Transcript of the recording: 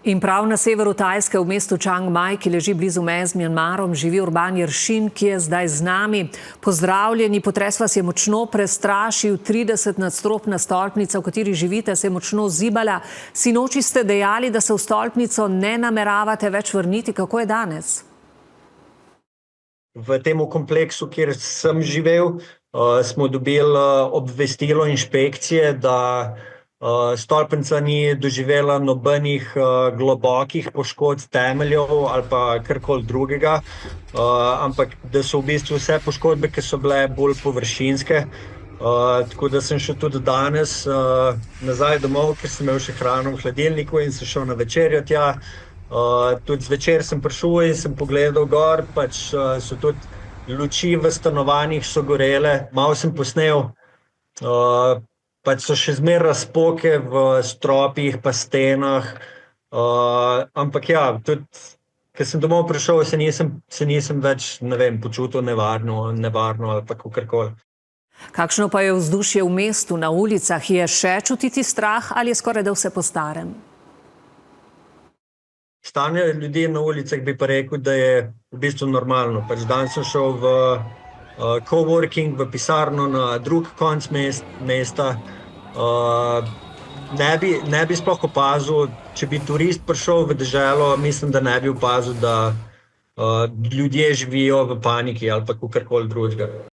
In prav na severu Tajske, v mestu Čang Maj, ki leži blizu meje z Mjanmarom, živi Urban Jeršin, ki je zdaj z nami. Pozdravljeni, potres vas je močno prestrašil, 30-nadstropna stolpnica, v kateri živite, se je močno zibala. Sinoči ste dejali, da se v stolpnico ne nameravate več vrniti. Kako je danes? V tem kompleksu, kjer sem živel, smo dobili obvestilo inšpekcije, da stolpnica ni doživela nobenih globokih poškodb temeljev ali pa karkoli drugega, ampak da so v bistvu vse poškodbe, ki so bile bolj površinske. Tako da sem šel tudi danes nazaj domov, ker sem imel še hrano v hladilniku in sem šel na večerjo tja. Tudi zvečer sem prišel in sem pogledal gor, pač so tudi luči v stanovanjih so gorele. Malo sem posnel, pač so še zmeraj razpoke v stropih pa stenah, ampak ja, tudi, ko sem domov prišel, se nisem več, ne vem, počutil nevarno ali pa kakorkoli. Kakšno pa je vzdušje v mestu, na ulicah? Je še čutiti strah ali je skoraj da vse po starem? Stanje ljudi na ulicah bi pa rekel, da je v bistvu normalno. Pač danes sem šel v coworking, v pisarno na drug konec mesta. Ne bi sploh opazil, če bi turist prišel v deželo, mislim, da ne bi opazil, da ljudje živijo v paniki ali pa kakorkoli drugega.